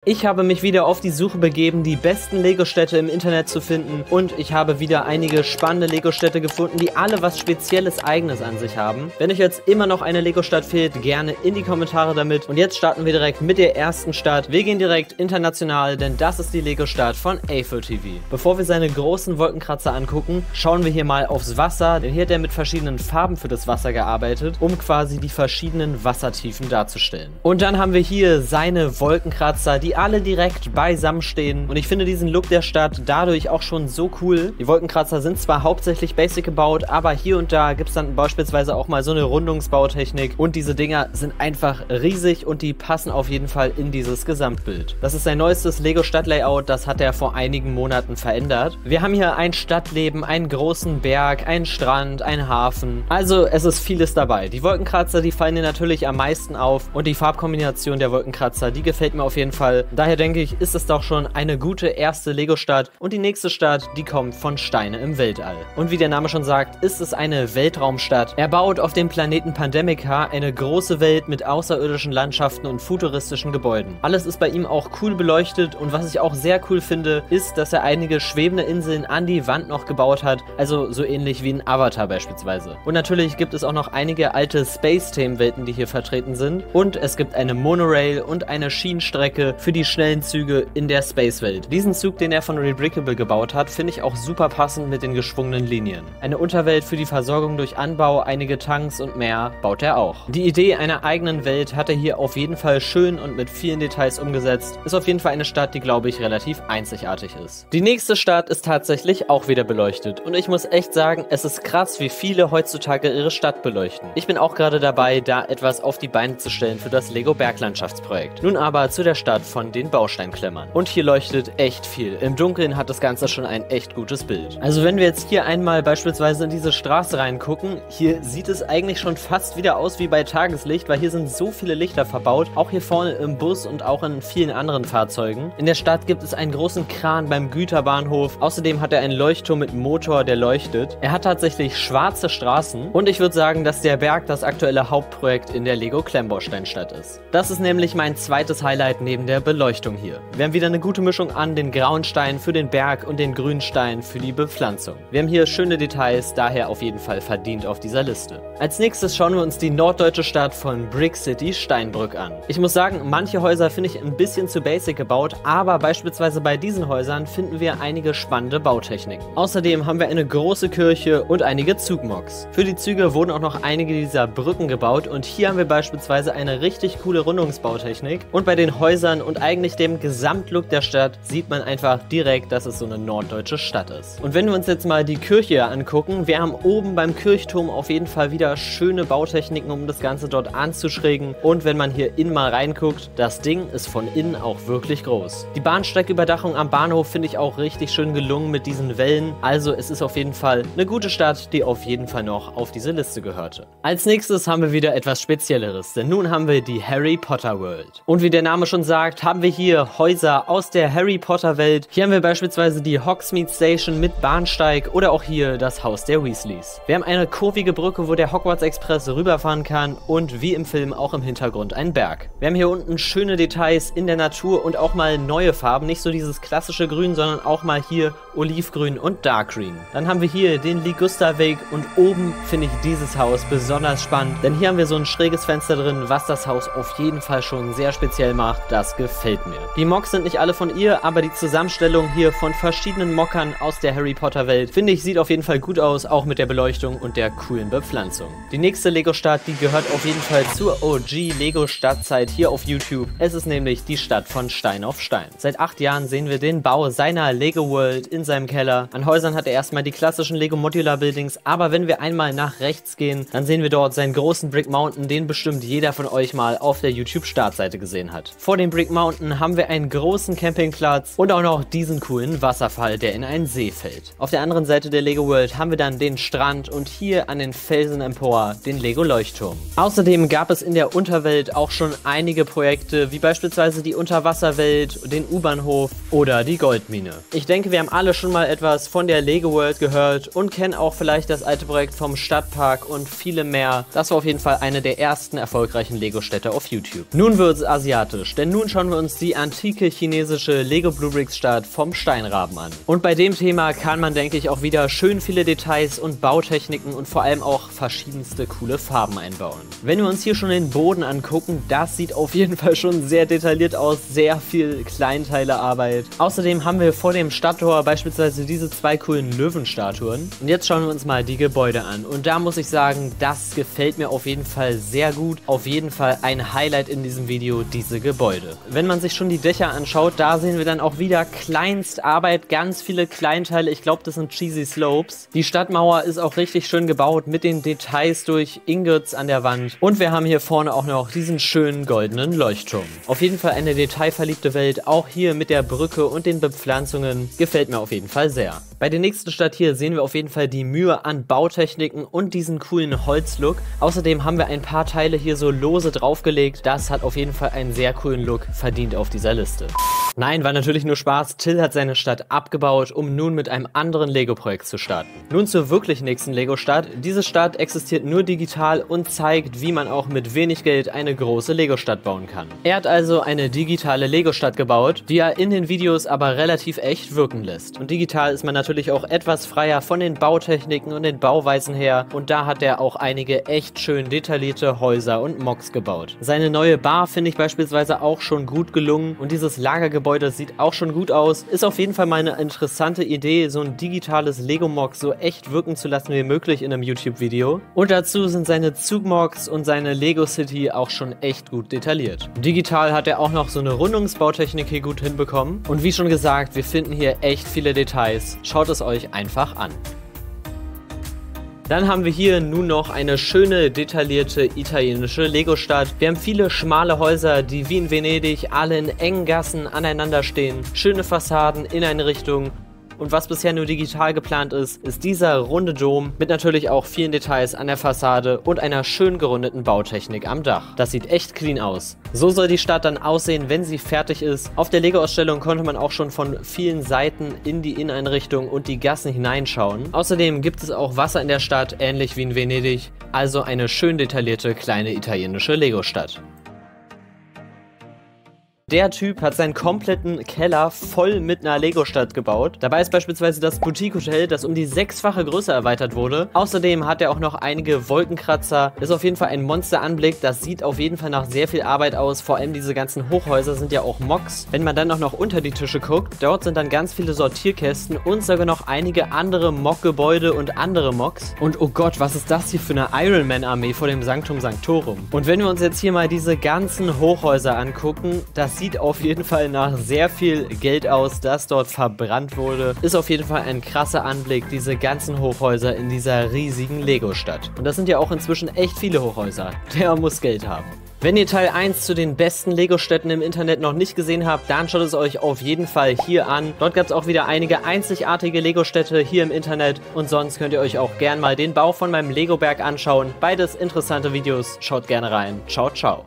Ich habe mich wieder auf die Suche begeben, die besten Lego-Städte im Internet zu finden, und ich habe wieder einige spannende Lego-Städte gefunden, die alle was Spezielles Eigenes an sich haben. Wenn euch jetzt immer noch eine Lego-Stadt fehlt, gerne in die Kommentare damit. Und jetzt starten wir direkt mit der ersten Stadt. Wir gehen direkt international, denn das ist die Lego-Stadt von Eiffel TV. Bevor wir seine großen Wolkenkratzer angucken, schauen wir hier mal aufs Wasser, denn hier hat er mit verschiedenen Farben für das Wasser gearbeitet, um quasi die verschiedenen Wassertiefen darzustellen. Und dann haben wir hier seine Wolkenkratzer, die alle direkt beisammen stehen, und ich finde diesen Look der Stadt dadurch auch schon so cool. Die Wolkenkratzer sind zwar hauptsächlich basic gebaut, aber hier und da gibt es dann beispielsweise auch mal so eine Rundungsbautechnik, und diese Dinger sind einfach riesig und die passen auf jeden Fall in dieses Gesamtbild. Das ist sein neuestes Lego Stadtlayout, das hat er vor einigen Monaten verändert. Wir haben hier ein Stadtleben, einen großen Berg, einen Strand, einen Hafen, also es ist vieles dabei. Die Wolkenkratzer, die fallen dir natürlich am meisten auf, und die Farbkombination der Wolkenkratzer, die gefällt mir auf jeden Fall. Daher denke ich, ist es doch schon eine gute erste Lego-Stadt, und die nächste Stadt, die kommt von Steine im Weltall. Und wie der Name schon sagt, ist es eine Weltraumstadt. Er baut auf dem Planeten Pandemica eine große Welt mit außerirdischen Landschaften und futuristischen Gebäuden. Alles ist bei ihm auch cool beleuchtet, und was ich auch sehr cool finde, ist, dass er einige schwebende Inseln an die Wand noch gebaut hat, also so ähnlich wie in Avatar beispielsweise. Und natürlich gibt es auch noch einige alte Space-Themenwelten, die hier vertreten sind, und es gibt eine Monorail und eine Schienenstrecke für die schnellen Züge in der Space-Welt. Diesen Zug, den er von Rebrickable gebaut hat, finde ich auch super passend mit den geschwungenen Linien. Eine Unterwelt für die Versorgung durch Anbau, einige Tanks und mehr baut er auch. Die Idee einer eigenen Welt hat er hier auf jeden Fall schön und mit vielen Details umgesetzt. Ist auf jeden Fall eine Stadt, die, glaube ich, relativ einzigartig ist. Die nächste Stadt ist tatsächlich auch wieder beleuchtet, und ich muss echt sagen, es ist krass, wie viele heutzutage ihre Stadt beleuchten. Ich bin auch gerade dabei, da etwas auf die Beine zu stellen für das Lego Berglandschaftsprojekt. Nun aber zu der Stadt von den Bausteinklemmern. Und hier leuchtet echt viel. Im Dunkeln hat das Ganze schon ein echt gutes Bild. Also wenn wir jetzt hier einmal beispielsweise in diese Straße reingucken, hier sieht es eigentlich schon fast wieder aus wie bei Tageslicht, weil hier sind so viele Lichter verbaut, auch hier vorne im Bus und auch in vielen anderen Fahrzeugen. In der Stadt gibt es einen großen Kran beim Güterbahnhof. Außerdem hat er einen Leuchtturm mit Motor, der leuchtet. Er hat tatsächlich schwarze Straßen, und ich würde sagen, dass der Berg das aktuelle Hauptprojekt in der Lego Klemmbausteinstadt ist. Das ist nämlich mein zweites Highlight neben der Beleuchtung hier. Wir haben wieder eine gute Mischung an den grauen Stein für den Berg und den grünen Stein für die Bepflanzung. Wir haben hier schöne Details, daher auf jeden Fall verdient auf dieser Liste. Als nächstes schauen wir uns die norddeutsche Stadt von Brick City Steinbrück an. Ich muss sagen, manche Häuser finde ich ein bisschen zu basic gebaut, aber beispielsweise bei diesen Häusern finden wir einige spannende Bautechniken. Außerdem haben wir eine große Kirche und einige Zugmoks. Für die Züge wurden auch noch einige dieser Brücken gebaut, und hier haben wir beispielsweise eine richtig coole Rundungsbautechnik, und bei den Häusern und eigentlich dem Gesamtlook der Stadt sieht man einfach direkt, dass es so eine norddeutsche Stadt ist. Und wenn wir uns jetzt mal die Kirche angucken, wir haben oben beim Kirchturm auf jeden Fall wieder schöne Bautechniken, um das Ganze dort anzuschrägen, und wenn man hier innen mal reinguckt, das Ding ist von innen auch wirklich groß. Die Bahnsteigüberdachung am Bahnhof finde ich auch richtig schön gelungen mit diesen Wellen, also es ist auf jeden Fall eine gute Stadt, die auf jeden Fall noch auf diese Liste gehörte. Als nächstes haben wir wieder etwas Spezielleres, denn nun haben wir die Harry Potter World. Und wie der Name schon sagt, haben wir hier Häuser aus der Harry Potter Welt. Hier haben wir beispielsweise die Hogsmeade Station mit Bahnsteig oder auch hier das Haus der Weasleys. Wir haben eine kurvige Brücke, wo der Hogwarts Express rüberfahren kann, und wie im Film auch im Hintergrund einen Berg. Wir haben hier unten schöne Details in der Natur und auch mal neue Farben, nicht so dieses klassische Grün, sondern auch mal hier Olivgrün und Dark Green. Dann haben wir hier den Ligusterweg, und oben finde ich dieses Haus besonders spannend, denn hier haben wir so ein schräges Fenster drin, was das Haus auf jeden Fall schon sehr speziell macht. Das gefällt mir. Die Mocks sind nicht alle von ihr, aber die Zusammenstellung hier von verschiedenen Mockern aus der Harry Potter Welt, finde ich, sieht auf jeden Fall gut aus, auch mit der Beleuchtung und der coolen Bepflanzung. Die nächste Lego-Stadt, die gehört auf jeden Fall zur OG Lego-Stadtzeit hier auf YouTube. Es ist nämlich die Stadt von Stein auf Stein. Seit 8 Jahren sehen wir den Bau seiner Lego World in seinem Keller. An Häusern hat er erstmal die klassischen Lego Modular Buildings, aber wenn wir einmal nach rechts gehen, dann sehen wir dort seinen großen Brick Mountain, den bestimmt jeder von euch mal auf der YouTube-Startseite gesehen hat. Vor dem Brick Mountain haben wir einen großen Campingplatz und auch noch diesen coolen Wasserfall, der in einen See fällt. Auf der anderen Seite der Lego World haben wir dann den Strand und hier an den Felsen empor den Lego Leuchtturm. Außerdem gab es in der Unterwelt auch schon einige Projekte, wie beispielsweise die Unterwasserwelt, den U-Bahnhof oder die Goldmine. Ich denke, wir haben alle schon mal etwas von der Lego World gehört und kennen auch vielleicht das alte Projekt vom Stadtpark und viele mehr. Das war auf jeden Fall eine der ersten erfolgreichen Lego-Städte auf YouTube. Nun wird es asiatisch, denn nun schauen wir schauen wir uns die antike chinesische Lego Blue Bricks Stadt vom Steinraben an. Und bei dem Thema kann man, denke ich, auch wieder schön viele Details und Bautechniken und vor allem auch verschiedenste coole Farben einbauen. Wenn wir uns hier schon den Boden angucken, das sieht auf jeden Fall schon sehr detailliert aus, sehr viel Kleinteilearbeit. Außerdem haben wir vor dem Stadttor beispielsweise diese zwei coolen Löwenstatuen. Und jetzt schauen wir uns mal die Gebäude an. Und da muss ich sagen, das gefällt mir auf jeden Fall sehr gut. Auf jeden Fall ein Highlight in diesem Video, diese Gebäude. Wenn man sich schon die Dächer anschaut, da sehen wir dann auch wieder Kleinstarbeit, ganz viele Kleinteile. Ich glaube, das sind Cheesy Slopes. Die Stadtmauer ist auch richtig schön gebaut mit den Details durch Ingots an der Wand. Und wir haben hier vorne auch noch diesen schönen goldenen Leuchtturm. Auf jeden Fall eine detailverliebte Welt, auch hier mit der Brücke und den Bepflanzungen. Gefällt mir auf jeden Fall sehr. Bei der nächsten Stadt hier sehen wir auf jeden Fall die Mühe an Bautechniken und diesen coolen Holzlook. Außerdem haben wir ein paar Teile hier so lose draufgelegt. Das hat auf jeden Fall einen sehr coolen Look verdient auf dieser Liste. Nein, war natürlich nur Spaß. Till hat seine Stadt abgebaut, um nun mit einem anderen Lego-Projekt zu starten. Nun zur wirklich nächsten Lego-Stadt. Diese Stadt existiert nur digital und zeigt, wie man auch mit wenig Geld eine große Lego-Stadt bauen kann. Er hat also eine digitale Lego-Stadt gebaut, die er in den Videos aber relativ echt wirken lässt. Und digital ist man natürlich auch etwas freier von den Bautechniken und den Bauweisen her. Und da hat er auch einige echt schön detaillierte Häuser und Mocks gebaut. Seine neue Bar finde ich beispielsweise auch schon gut gelungen. Und dieses Lagergebäude sieht auch schon gut aus. Ist auf jeden Fall mal eine interessante Idee, so ein digitales Lego-Mock so echt wirken zu lassen wie möglich in einem YouTube-Video. Und dazu sind seine Zugmocks und seine Lego City auch schon echt gut detailliert. Digital hat er auch noch so eine Rundungsbautechnik hier gut hinbekommen. Und wie schon gesagt, wir finden hier echt viele Details. Schaut es euch einfach an. Dann haben wir hier nun noch eine schöne, detaillierte italienische Lego-Stadt. Wir haben viele schmale Häuser, die wie in Venedig alle in engen Gassen aneinander stehen. Schöne Fassaden in eine Richtung. Und was bisher nur digital geplant ist, ist dieser runde Dom mit natürlich auch vielen Details an der Fassade und einer schön gerundeten Bautechnik am Dach. Das sieht echt clean aus. So soll die Stadt dann aussehen, wenn sie fertig ist. Auf der Lego-Ausstellung konnte man auch schon von vielen Seiten in die Inneneinrichtung und die Gassen hineinschauen. Außerdem gibt es auch Wasser in der Stadt, ähnlich wie in Venedig. Also eine schön detaillierte kleine italienische Lego-Stadt. Der Typ hat seinen kompletten Keller voll mit einer Lego-Stadt gebaut. Dabei ist beispielsweise das Boutique-Hotel, das um die 6-fache Größe erweitert wurde. Außerdem hat er auch noch einige Wolkenkratzer. Ist auf jeden Fall ein Monsteranblick. Das sieht auf jeden Fall nach sehr viel Arbeit aus. Vor allem diese ganzen Hochhäuser sind ja auch Mocks. Wenn man dann auch noch unter die Tische guckt, dort sind dann ganz viele Sortierkästen und sogar noch einige andere Mock-Gebäude und andere Mocks. Und oh Gott, was ist das hier für eine Iron Man-Armee vor dem Sanctum Sanctorum? Und wenn wir uns jetzt hier mal diese ganzen Hochhäuser angucken, das sieht auf jeden Fall nach sehr viel Geld aus, das dort verbrannt wurde. Ist auf jeden Fall ein krasser Anblick, diese ganzen Hochhäuser in dieser riesigen Lego-Stadt. Und das sind ja auch inzwischen echt viele Hochhäuser. Der muss Geld haben. Wenn ihr Teil 1 zu den besten Lego-Städten im Internet noch nicht gesehen habt, dann schaut es euch auf jeden Fall hier an. Dort gab es auch wieder einige einzigartige Lego-Städte hier im Internet. Und sonst könnt ihr euch auch gern mal den Bau von meinem Lego-Berg anschauen. Beides interessante Videos. Schaut gerne rein. Ciao, ciao.